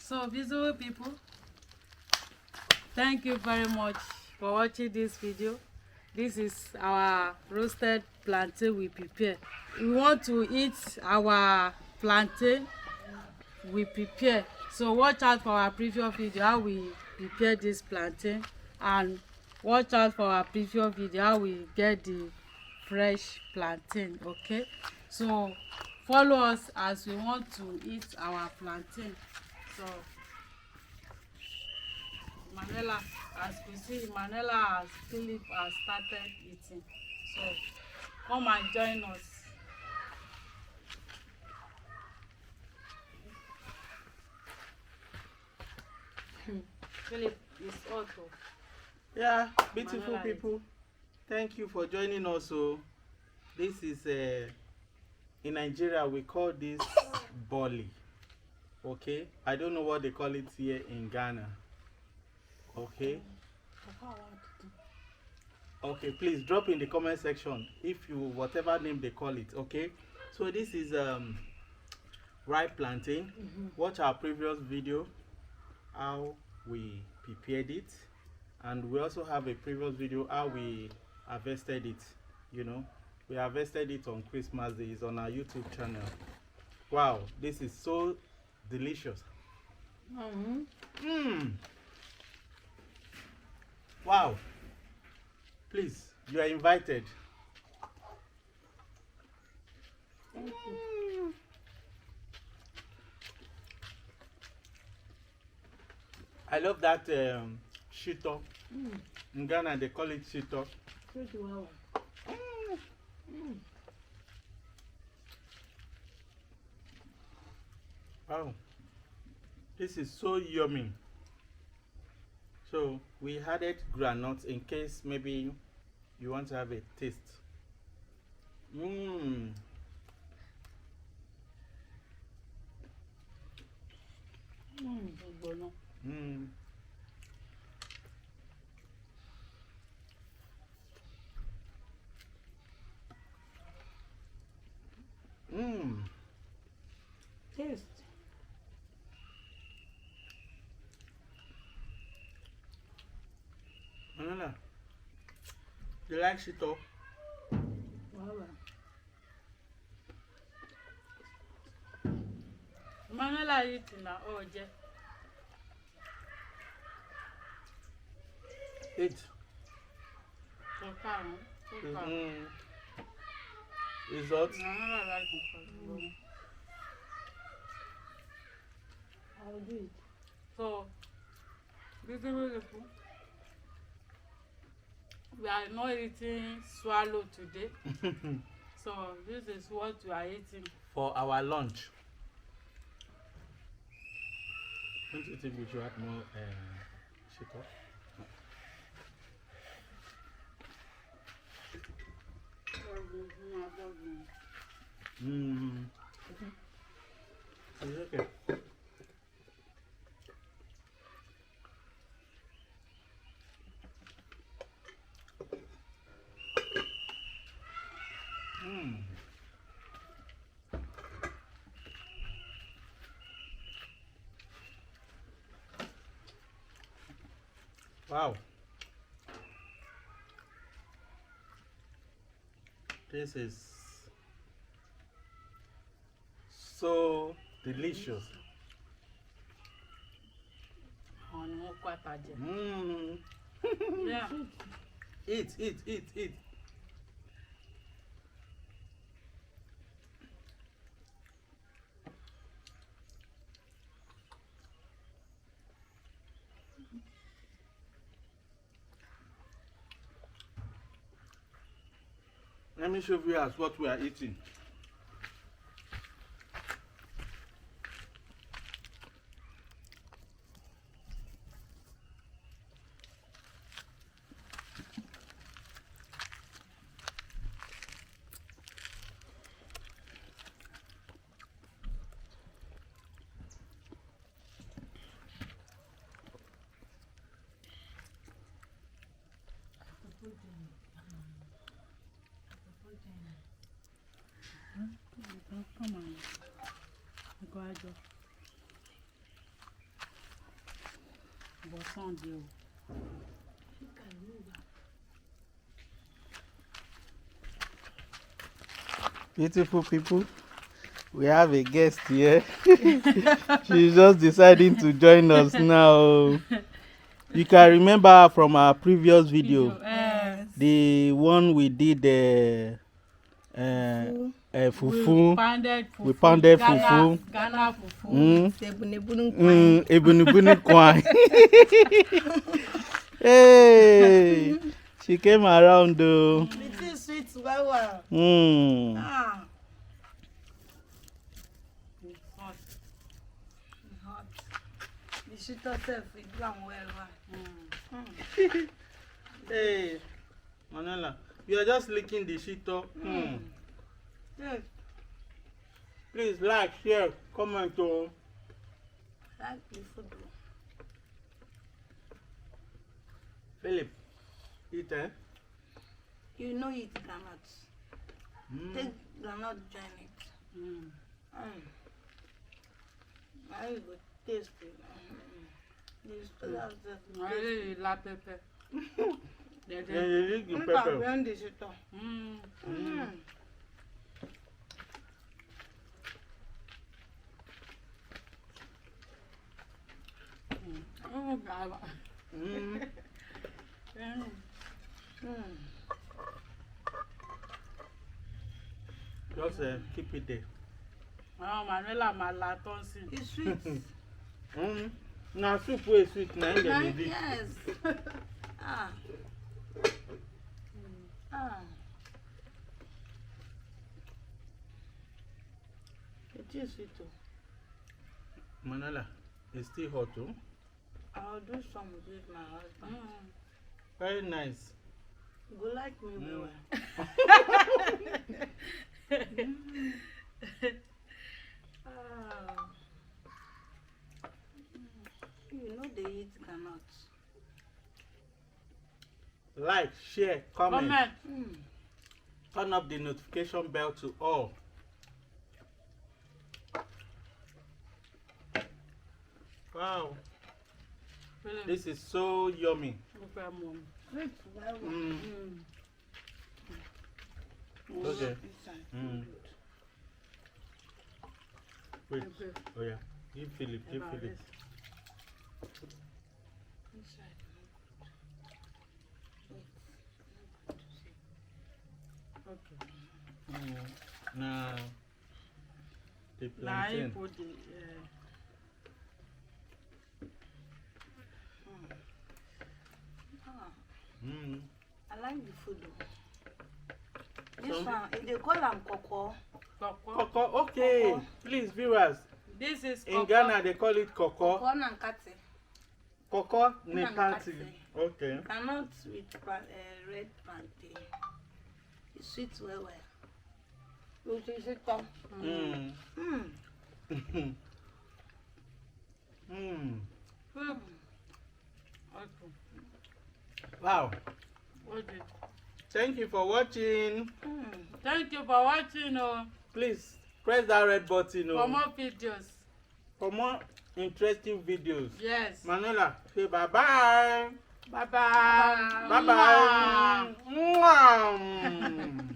So, visible people, thank you very much for watching this video. This is our roasted plantain we prepare. We want to eat our plantain we prepare. So watch out for our previous video how we prepare this plantain, and watch out for our previous video how we get the fresh plantain. Okay, so follow us as we want to eat our plantain. So Manela, as we see, Manela as Philip has started eating. So come and join us. Philip is also. Yeah, beautiful people, thank you for joining us. So this is in Nigeria we call this Boli. Okay, I don't know what they call it here in Ghana. Okay, okay, please drop in the comment section if you whatever name they call it. Okay, so this is ripe plantain. Watch our previous video how we prepared it, and we also have a previous video how we harvested it. You know, we harvested it on Christmas Day. It's on our YouTube channel. Wow, this is so delicious. Wow, please, you are invited. Thank you. I love that shito. In Ghana they call it shito. Wow, this is so yummy. So we added granules in case maybe you want to have a taste. Mm. Mm. Mm. Taste. Manana, you like shito? Wow. Manela eating na oje. Eat. Mm. It's hot. Manela like it. I'll do it. So, beautiful people, we are not eating swallow today. So this is what we are eating For our lunch. Don't you think we should add more shito? Mm. It's okay. Mm. Wow. This is so delicious. Mm. Yeah. Eat. Let me show you as what we are eating. Come on. Go ahead. but Sunday. Beautiful people, we have a guest here. She's just deciding to join us now. You can remember her from our previous video, Yes. the one we did fufu. We pounded fufu. Ghana fufu. Ebunibuni kwai. Hey, she came around though. It is sweet, well. Mm. Ah. It's hot. It's hot. The shit yourself, it gone well. Hey, Manela, you are just licking the shit up. Yes. Please like, share, comment. Oh. Like the food. Philip, eat You know it cannot. Take cannot join it. Now you go taste it. This I really like pepper. Yeah, you lick the pepper. Oh, God. Just keep it there. Oh, Manuela, my latonsi. It's sweet. Now soup wey sweet na im dem dey do. Yes. Ah. It is sweet too. Manala, it's still hot too. I'll do some with my husband. Very nice. You go like me well. You know they eat cannot. Like, share, comment. Comment. Turn up the notification bell to all. Wow, this is so yummy. Sweet well. Okay. Wait. Oh yeah. Give Philip. Give Philip. Okay. Now the Now you plantain. put the I like the food though. This one, they call them cocoa. cocoa. Cocoa. Okay. Cocoa. Please, viewers. This is In cocoa. Ghana, they call it cocoa. Cocoa and kate. Cocoa Nankati. Nepati. Okay. Cannot with red plantain. It's sweet well. You see it come. Okay. Wow. Okay. Thank you for watching. Thank you for watching. Please press that red button For more videos. for more interesting videos. Yes. Manuela, say bye bye. Bye bye. Bye bye.